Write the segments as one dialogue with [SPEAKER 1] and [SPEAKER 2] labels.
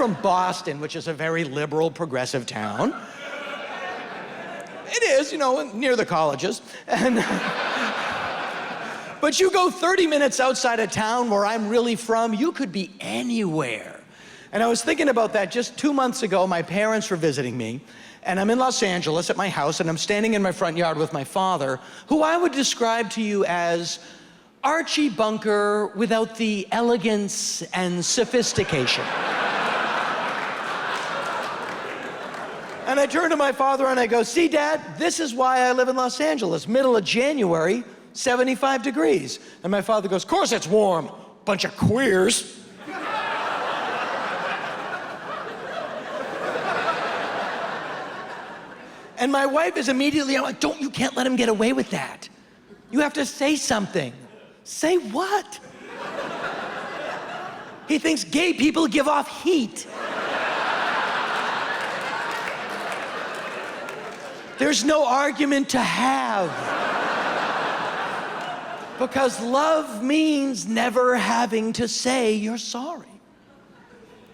[SPEAKER 1] from Boston, which is a very liberal, progressive town. It is, you know, near the colleges. And but you go 30 minutes outside of town where I'm really from, you could be anywhere. And I was thinking about that just 2 months ago. My parents were visiting me, and I'm in Los Angeles at my house, and I'm standing in my front yard with my father, who I would describe to you as Archie Bunker without the elegance and sophistication. And I turn to my father and I go, see, Dad, this is why I live in Los Angeles. Middle of January, 75 degrees. And my father goes, of course it's warm, bunch of queers. And my wife is immediately, I'm like, you can't let him get away with that. You have to say something. Say what? He thinks gay people give off heat. There's no argument to have. Because love means never having to say you're sorry.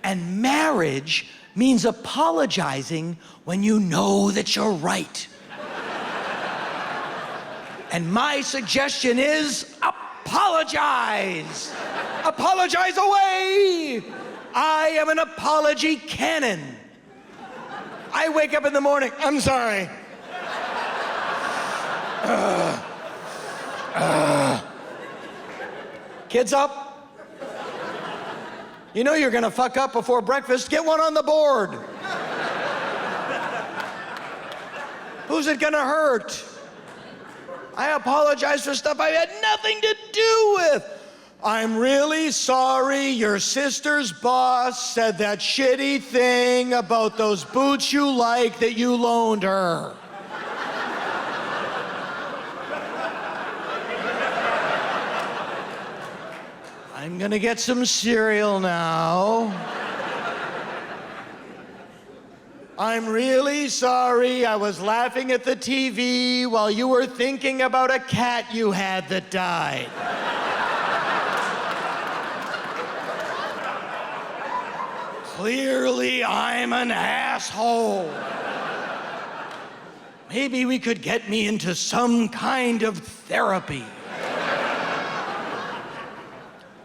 [SPEAKER 1] And marriage means apologizing when you know that you're right. And my suggestion is apologize. Apologize away. I am an apology cannon. I wake up in the morning, I'm sorry. Kids up? You know you're gonna fuck up before breakfast, get one on the board. Who's it gonna hurt? I apologize for stuff I had nothing to do with. I'm really sorry your sister's boss said that shitty thing about those boots you like that you loaned her. I'm gonna get some cereal now. I'm really sorry I was laughing at the TV while you were thinking about a cat you had that died. Clearly, I'm an asshole. Maybe we could get me into some kind of therapy.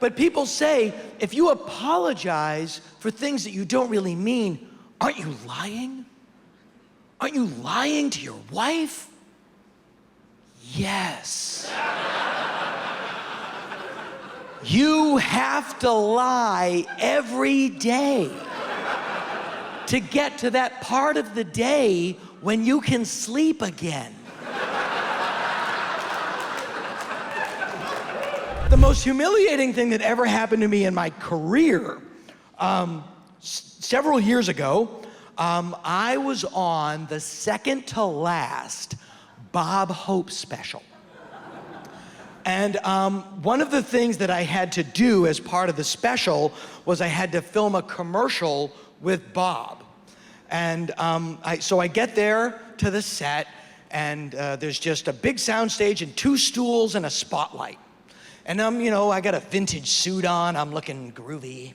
[SPEAKER 1] But people say, if you apologize for things that you don't really mean, aren't you lying? Aren't you lying to your wife? Yes. You have to lie every day to get to that part of the day when you can sleep again. The most humiliating thing that ever happened to me in my career, several years ago, I was on the second to last Bob Hope special. And one of the things that I had to do as part of the special was I had to film a commercial with Bob. And so I get there to the set, and there's just a big sound stage and 2 stools and a spotlight. And I got a vintage suit on, I'm looking groovy.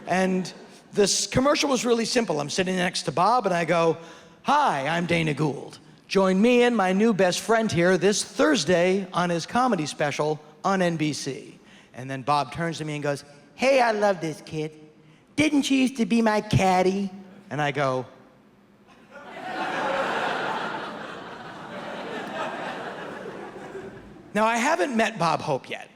[SPEAKER 1] And this commercial was really simple. I'm sitting next to Bob and I go, hi, I'm Dana Gould. Join me and my new best friend here this Thursday on his comedy special on NBC. And then Bob turns to me and goes, hey, I love this kid. Didn't you used to be my caddy? And I go, now I haven't met Bob Hope yet,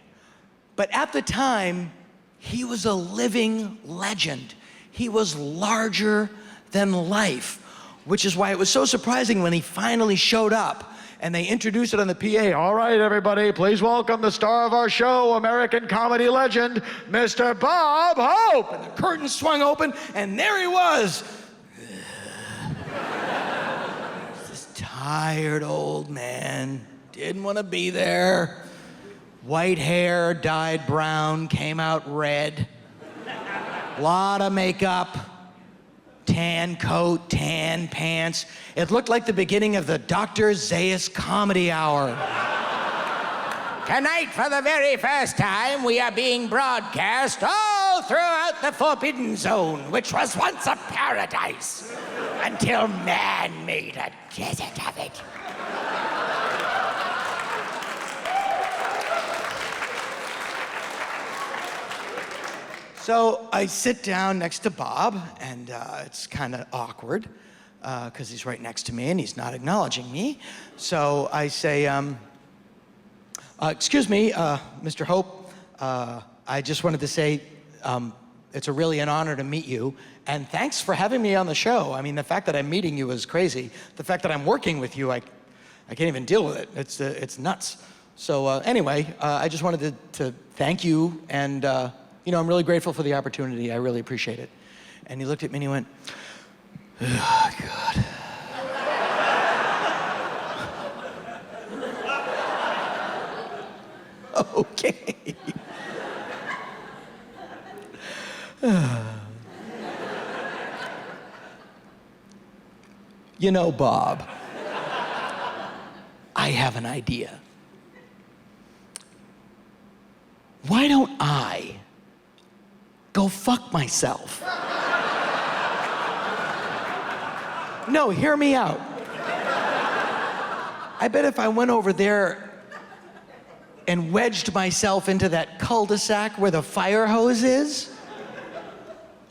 [SPEAKER 1] but at the time, he was a living legend. He was larger than life, which is why it was so surprising when he finally showed up and they introduced it on the PA. All right, everybody, please welcome the star of our show, American comedy legend, Mr. Bob Hope. And the curtain swung open, and there he was. This tired old man, didn't want to be there. White hair, dyed brown, came out red. Lot of makeup. Tan coat, tan pants. It looked like the beginning of the Dr. Zayas Comedy Hour. Tonight, for the very first time, we are being broadcast all throughout the Forbidden Zone, which was once a paradise, until man made a desert of it. So I sit down next to Bob, and it's kind of awkward because he's right next to me and he's not acknowledging me. So I say, excuse me, Mr. Hope, I just wanted to say it's really an honor to meet you, and thanks for having me on the show. I mean, the fact that I'm meeting you is crazy. The fact that I'm working with you, I can't even deal with it. It's nuts. So anyway, I just wanted to thank you, and you know, I'm really grateful for the opportunity. I really appreciate it. And he looked at me and he went, oh, God. Okay. You know, Bob, I have an idea. Why don't I go fuck myself? No, hear me out. I bet if I went over there and wedged myself into that cul-de-sac where the fire hose is,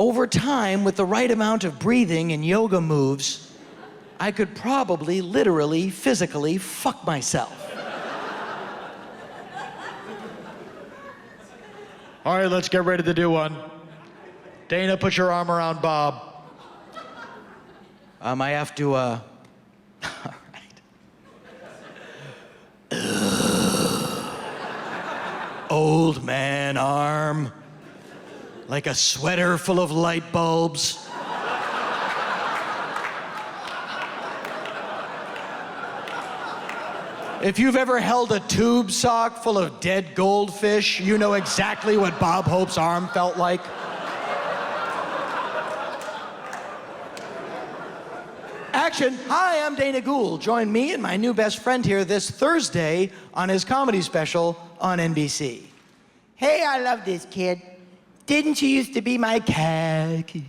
[SPEAKER 1] over time, with the right amount of breathing and yoga moves, I could probably, literally, physically fuck myself.
[SPEAKER 2] All right, let's get ready to do one. Dana, put your arm around Bob.
[SPEAKER 1] I have to, all right. Old man arm, like a sweater full of light bulbs. If you've ever held a tube sock full of dead goldfish, you know exactly what Bob Hope's arm felt like. Action. Hi, I'm Dana Gould. Join me and my new best friend here this Thursday on his comedy special on NBC. Hey, I love this kid. Didn't you used to be my khaki?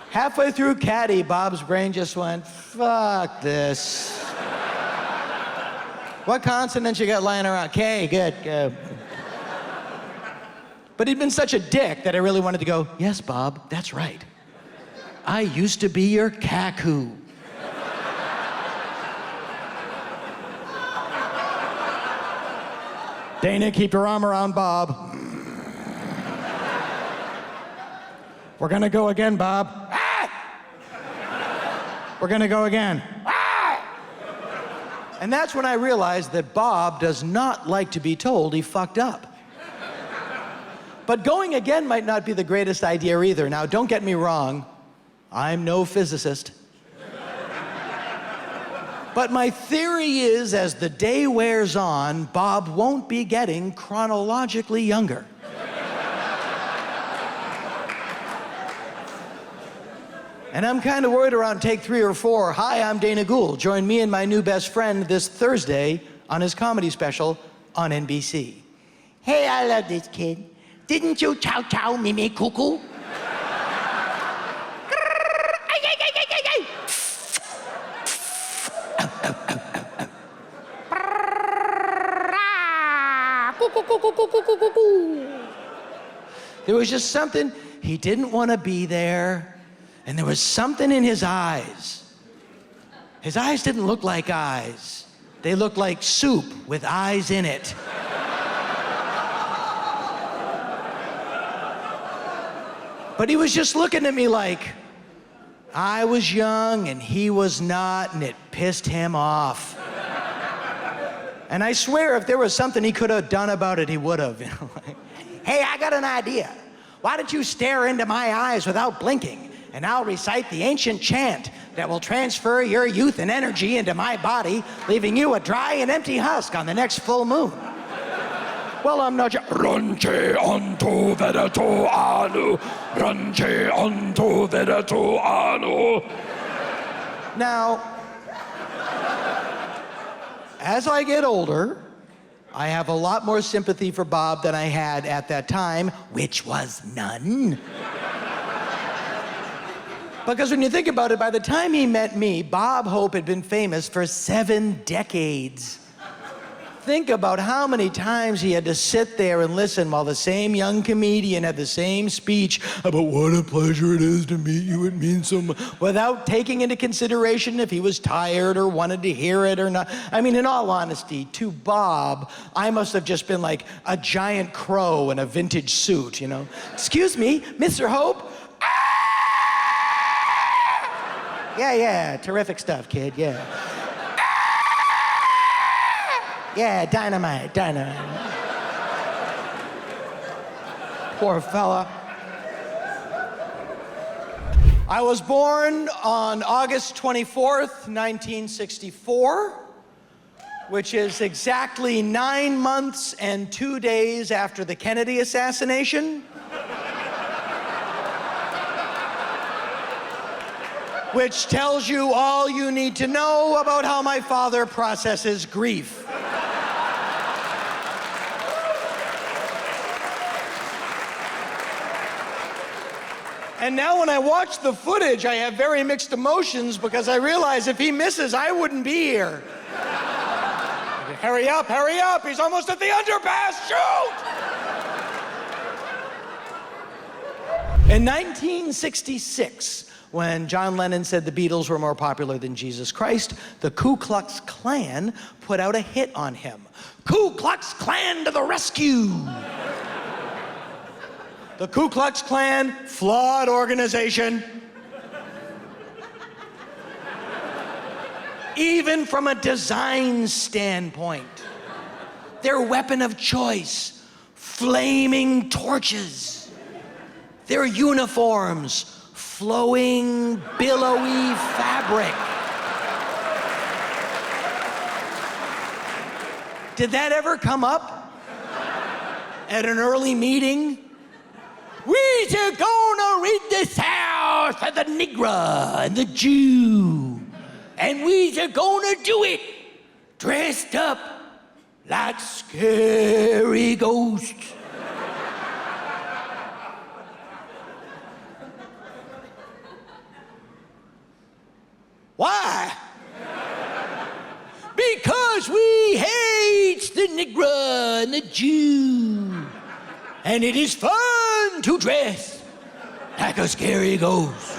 [SPEAKER 1] Halfway through Caddy, Bob's brain just went, fuck this. What consonants you got lying around? K, good, good. But he'd been such a dick that I really wanted to go, yes, Bob, that's right. I used to be your kaku. Dana, keep your arm around Bob. We're gonna go again, Bob. Ah! We're gonna go again. Ah! And that's when I realized that Bob does not like to be told he fucked up. But going again might not be the greatest idea either. Now, don't get me wrong, I'm no physicist. But my theory is, as the day wears on, Bob won't be getting chronologically younger. And I'm kind of worried around take 3 or 4. Hi, I'm Dana Gould. Join me and my new best friend this Thursday on his comedy special on NBC. Hey, I love this kid. Didn't you chow chow me me cuckoo? There was just something, he didn't want to be there. And there was something in his eyes. His eyes didn't look like eyes. They looked like soup with eyes in it. But he was just looking at me like I was young and he was not, and it pissed him off. And I swear if there was something he could have done about it, he would have. You know, like, hey, I got an idea. Why don't you stare into my eyes without blinking? And I'll recite the ancient chant that will transfer your youth and energy into my body, leaving you a dry and empty husk on the next full moon. Well, I'm not.
[SPEAKER 2] Ranche onto vedato anu. Ranche onto vedato anu.
[SPEAKER 1] Now, as I get older, I have a lot more sympathy for Bob than I had at that time, which was none. Because when you think about it, by the time he met me, Bob Hope had been famous for 7 decades. Think about how many times he had to sit there and listen while the same young comedian had the same speech about what a pleasure it is to meet you, it means so much, without taking into consideration if he was tired or wanted to hear it or not. I mean, in all honesty, to Bob, I must have just been like a giant crow in a vintage suit, you know? Excuse me, Mr. Hope? Yeah, terrific stuff, kid, yeah. Yeah, dynamite. Poor fella. I was born on August 24th, 1964, which is exactly 9 months and 2 days after the Kennedy assassination. Which tells you all you need to know about how my father processes grief. And now when I watch the footage, I have very mixed emotions because I realize if he misses, I wouldn't be here. Hurry up, he's almost at the underpass, shoot! In 1966, when John Lennon said the Beatles were more popular than Jesus Christ, the Ku Klux Klan put out a hit on him. Ku Klux Klan to the rescue! The Ku Klux Klan, flawed organization. Even from a design standpoint. Their weapon of choice, flaming torches. Their uniforms, flowing, billowy fabric. Did that ever come up at an early meeting? We're gonna rid the South of the Negro and the Jew. And we're gonna do it dressed up like scary ghosts. Why? Because we hate the Negro and the Jew. And it is fun to dress like a scary ghost.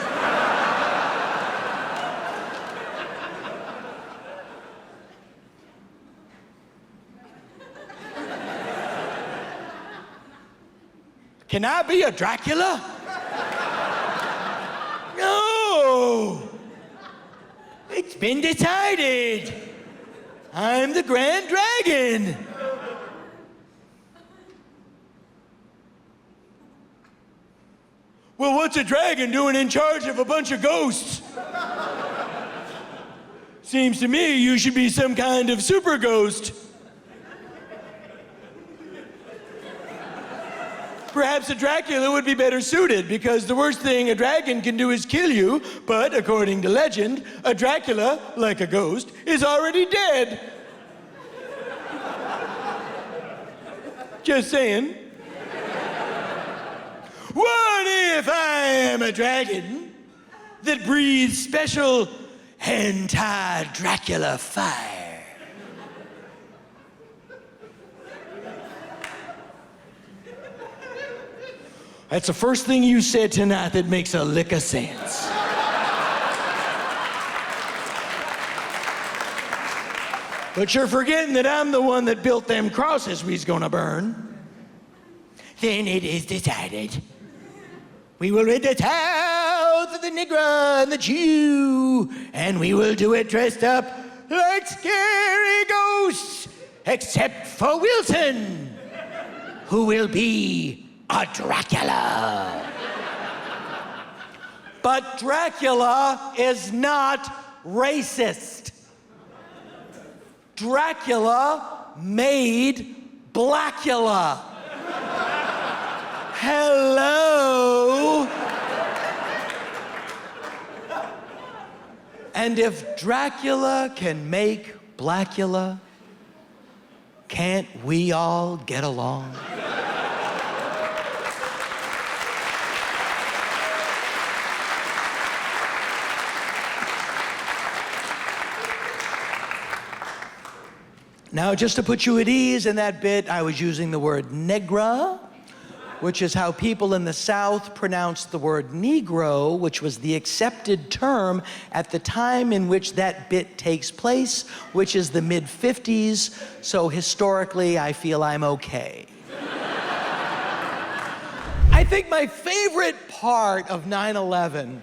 [SPEAKER 1] Can I be a Dracula? No! It's been decided. I'm the Grand Dragon. Well, what's a dragon doing in charge of a bunch of ghosts? Seems to me you should be some kind of super ghost. Perhaps a Dracula would be better suited, because the worst thing a dragon can do is kill you, but according to legend, a Dracula, like a ghost, is already dead. Just saying. What if I am a dragon that breathes special anti-Dracula fire? That's the first thing you said tonight that makes a lick of sense. But you're forgetting that I'm the one that built them crosses we's gonna burn. Then it is decided. We will rid the South of the Negro and the Jew, and we will do it dressed up like scary ghosts, except for Wilson, who will be a Dracula. But Dracula is not racist. Dracula made Blackula. Hello. And if Dracula can make Blackula, can't we all get along? Now, just to put you at ease in that bit, I was using the word negra, which is how people in the South pronounced the word Negro, which was the accepted term at the time in which that bit takes place, which is the mid-50s, so historically, I feel I'm okay. I think my favorite part of 9/11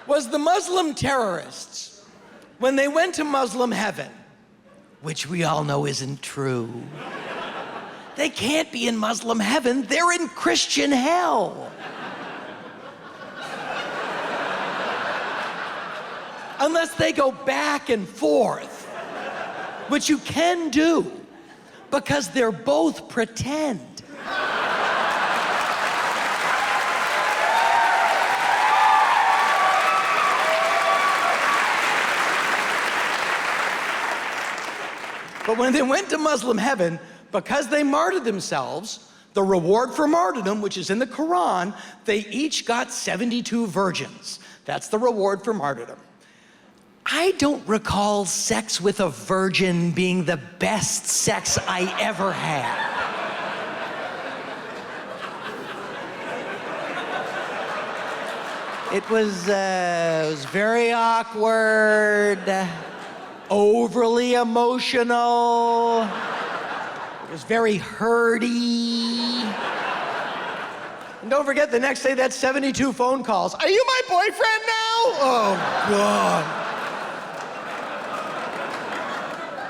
[SPEAKER 1] was the Muslim terrorists when they went to Muslim heaven, which we all know isn't true. They can't be in Muslim heaven, they're in Christian hell. Unless they go back and forth, which you can do, because they're both pretend. But when they went to Muslim heaven, because they martyred themselves, the reward for martyrdom, which is in the Quran, they each got 72 virgins. That's the reward for martyrdom. I don't recall sex with a virgin being the best sex I ever had. It was very awkward, overly emotional. It was very hurty. And don't forget, the next day, that's 72 phone calls. Are you my boyfriend now? Oh, God.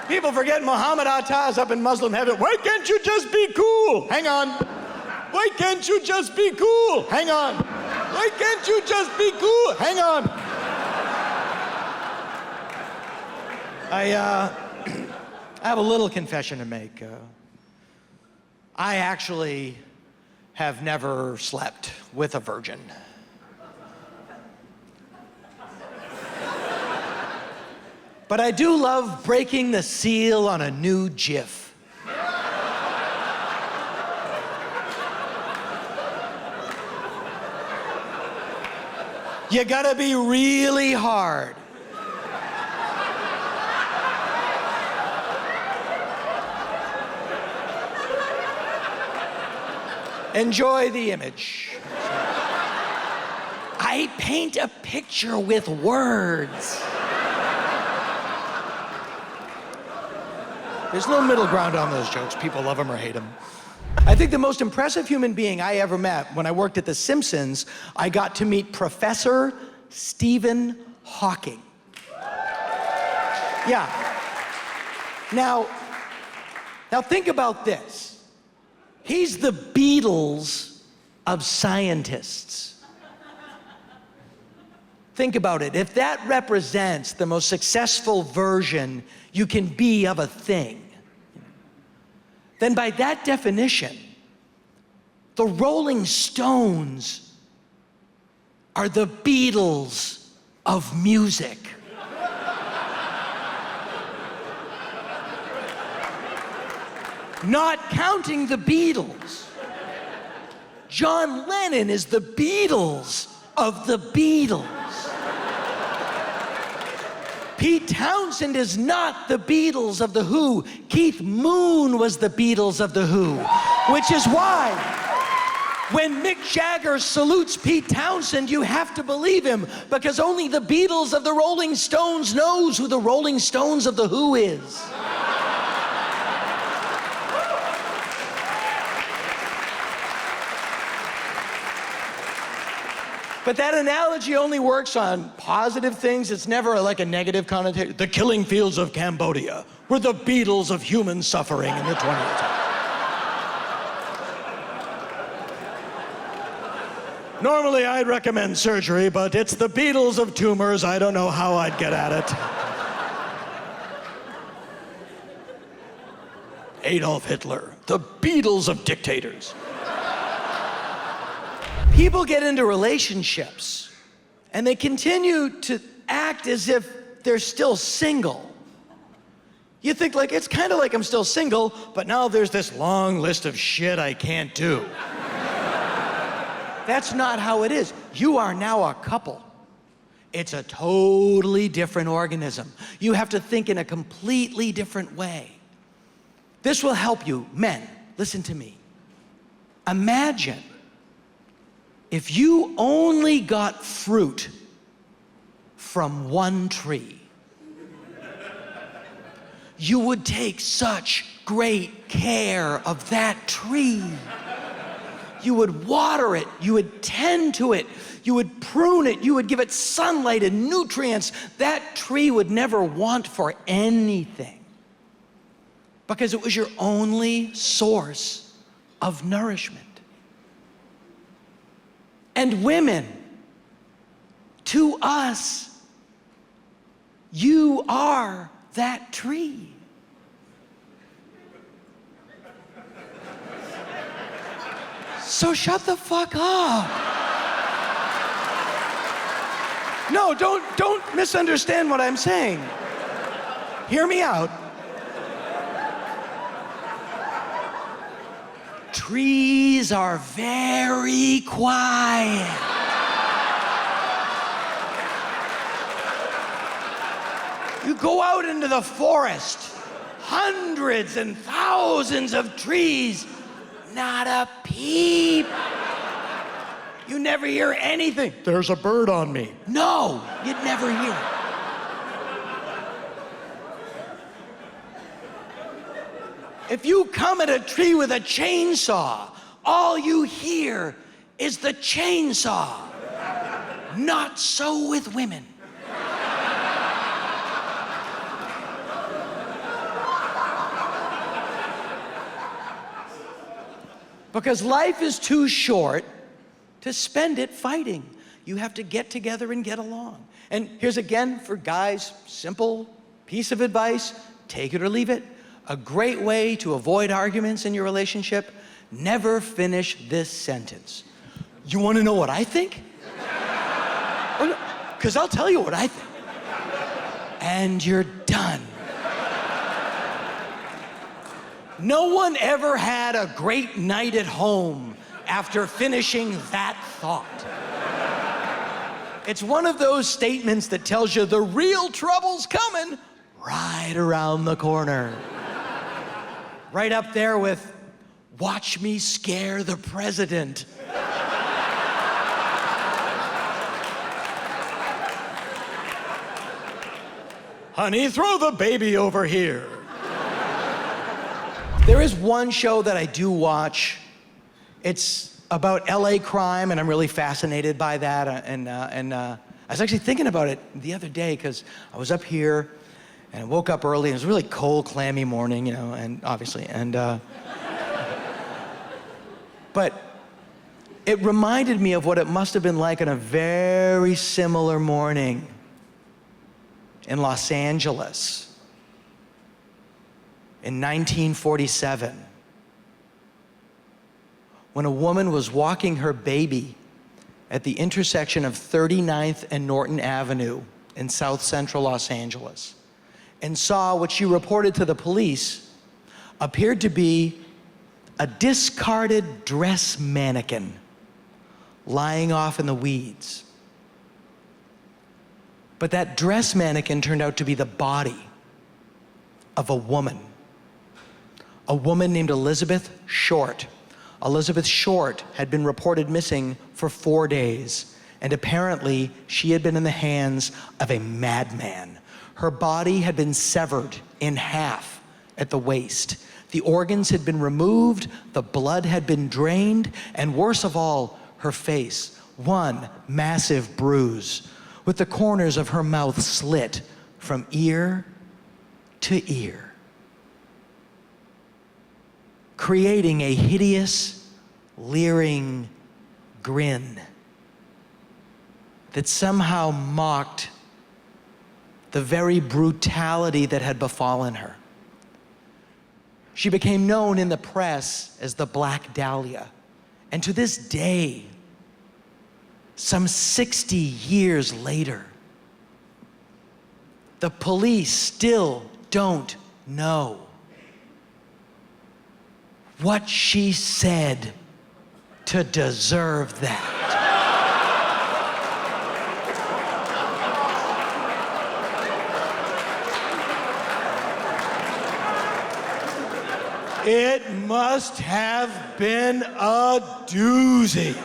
[SPEAKER 1] People forget Muhammad Atta's up in Muslim heaven. Why can't you just be cool? Hang on. Why can't you just be cool? Hang on. Why can't you just be cool? Hang on. I have a little confession to make. I actually have never slept with a virgin. But I do love breaking the seal on a new GIF. You gotta be really hard. Enjoy the image. I paint a picture with words. There's no middle ground on those jokes. People love them or hate them. I think the most impressive human being I ever met, when I worked at The Simpsons, I got to meet Professor Stephen Hawking. Yeah. Now think about this. He's the Beatles of scientists. Think about it. If that represents the most successful version you can be of a thing, then by that definition, the Rolling Stones are the Beatles of music. Not counting the Beatles, John Lennon is the Beatles of the Beatles. Pete Townsend is not the Beatles of The Who. Keith Moon was the Beatles of The Who, which is why when Mick Jagger salutes Pete Townsend, you have to believe him, because only the Beatles of the Rolling Stones knows who the Rolling Stones of The Who is. But that analogy only works on positive things. It's never like a negative connotation. The killing fields of Cambodia were the Beatles of human suffering in the 20th. Normally, I'd recommend surgery, but it's the Beatles of tumors. I don't know how I'd get at it. Adolf Hitler, the Beatles of dictators. People get into relationships and they continue to act as if they're still single. You think like, it's kind of like I'm still single, but now there's this long list of shit I can't do. That's not how it is. You are now a couple. It's a totally different organism. You have to think in a completely different way. This will help you. Men, listen to me. Imagine if you only got fruit from one tree. You would take such great care of that tree. You would water it, you would tend to it, you would prune it, you would give it sunlight and nutrients. That tree would never want for anything because it was your only source of nourishment. And women, to us, you are that tree. So shut the fuck up. No, don't misunderstand what I'm saying. Hear me out. Trees are very quiet. You go out into the forest, hundreds and thousands of trees, not a peep. You never hear anything.
[SPEAKER 2] There's a bird on me.
[SPEAKER 1] No, you'd never hear it. If you come at a tree with a chainsaw, all you hear is the chainsaw. Not so with women. Because life is too short to spend it fighting. You have to get together and get along. And here's again for guys, simple piece of advice, take it or leave it. A great way to avoid arguments in your relationship, never finish this sentence. You want to know what I think? Because I'll tell you what I think. And you're done. No one ever had a great night at home after finishing that thought. It's one of those statements that tells you the real trouble's coming right around the corner. Right up there with, watch me scare the president. Honey, throw the baby over here. There is one show that I do watch. It's about LA crime, and I'm really fascinated by that. I was actually thinking about it the other day because I was up here and I woke up early. And it was a really cold, clammy morning, you know, and obviously, but it reminded me of what it must have been like on a very similar morning in Los Angeles. In 1947, when a woman was walking her baby at the intersection of 39th and Norton Avenue in South Central Los Angeles, and saw what she reported to the police appeared to be a discarded dress mannequin lying off in the weeds. But that dress mannequin turned out to be the body of a woman named Elizabeth Short. Elizabeth Short had been reported missing for 4 days, and apparently she had been in the hands of a madman. Her body had been severed in half at the waist. The organs had been removed, the blood had been drained, and worst of all, her face, one massive bruise, with the corners of her mouth slit from ear to ear, creating a hideous, leering grin that somehow mocked the very brutality that had befallen her. She became known in the press as the Black Dahlia. And to this day, some 60 years later, the police still don't know what she said to deserve that. It must have been a doozy.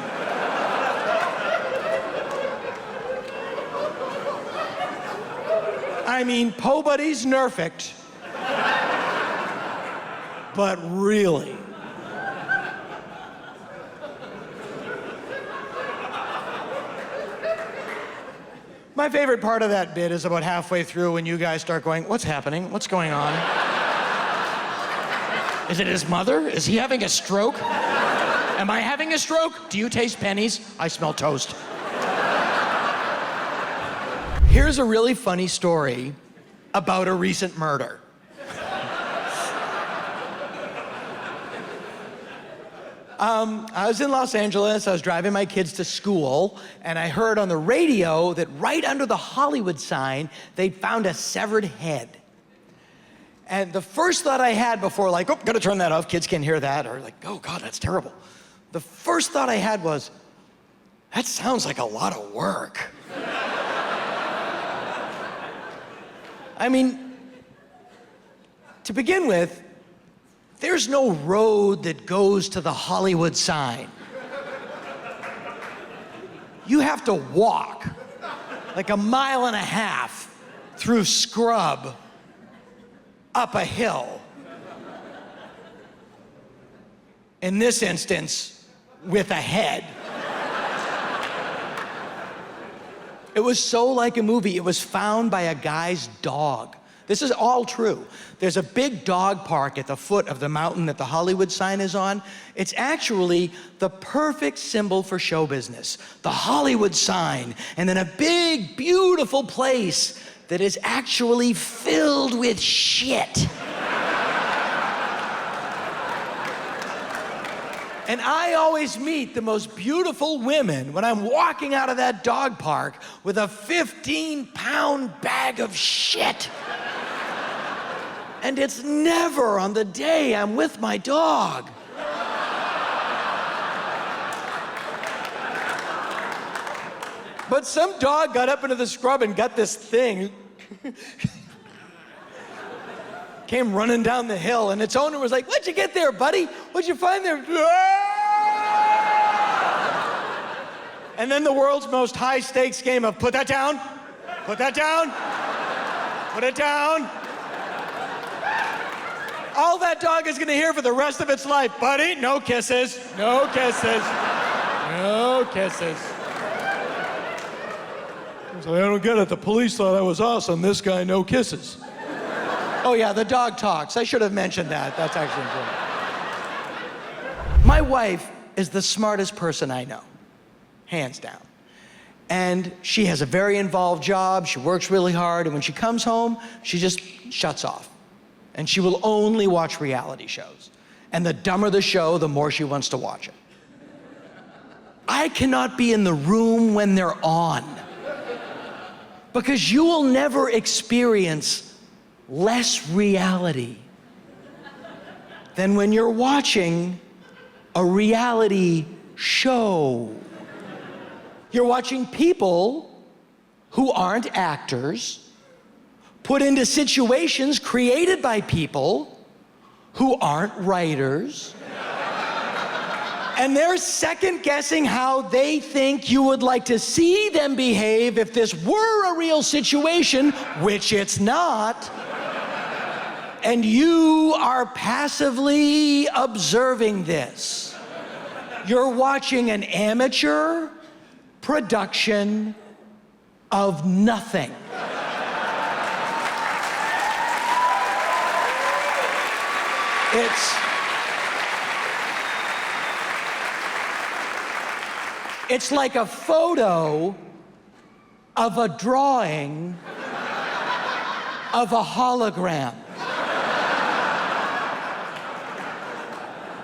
[SPEAKER 1] I mean, Po Buddy's nerfect, but really. My favorite part of that bit is about halfway through when you guys start going, what's happening? What's going on? Is it his mother? Is he having a stroke? Am I having a stroke? Do you taste pennies? I smell toast. Here's a really funny story about a recent murder. I was in Los Angeles, I was driving my kids to school, and I heard on the radio that right under the Hollywood sign, they'd found a severed head. And the first thought I had before, like, oh, gotta turn that off, kids can't hear that, or like, oh God, that's terrible. The first thought I had was, that sounds like a lot of work. I mean, to begin with, there's no road that goes to the Hollywood sign. You have to walk like a mile and a half through scrub up a hill. In this instance, with a head. It was so like a movie. It was found by a guy's dog. This is all true. There's a big dog park at the foot of the mountain that the Hollywood sign is on. It's actually the perfect symbol for show business. The Hollywood sign, and then a big, beautiful place that is actually filled with shit. And I always meet the most beautiful women when I'm walking out of that dog park with a 15-pound bag of shit. And it's never on the day I'm with my dog. But some dog got up into the scrub and got this thing. Came running down the hill, and its owner was like, what'd you get there, buddy? What'd you find there? And then the world's most high-stakes game of put that down, put that down, put it down. All that dog is gonna hear for the rest of its life, buddy, no kisses, no kisses, no kisses. I don't get it, the police thought I was awesome, this guy, no kisses. Oh yeah, the dog talks. I should have mentioned that. That's actually important. My wife is the smartest person I know, hands down. And she has a very involved job, she works really hard, and when she comes home, she just shuts off. And she will only watch reality shows. And the dumber the show, the more she wants to watch it. I cannot be in the room when they're on. Because you will never experience less reality than when you're watching a reality show. You're watching people who aren't actors put into situations created by people who aren't writers. And they're second guessing how they think you would like to see them behave if this were a real situation, which it's not. And you are passively observing this. You're watching an amateur production of nothing. It's like a photo of a drawing of a hologram.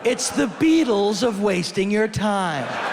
[SPEAKER 1] It's the Beatles of wasting your time.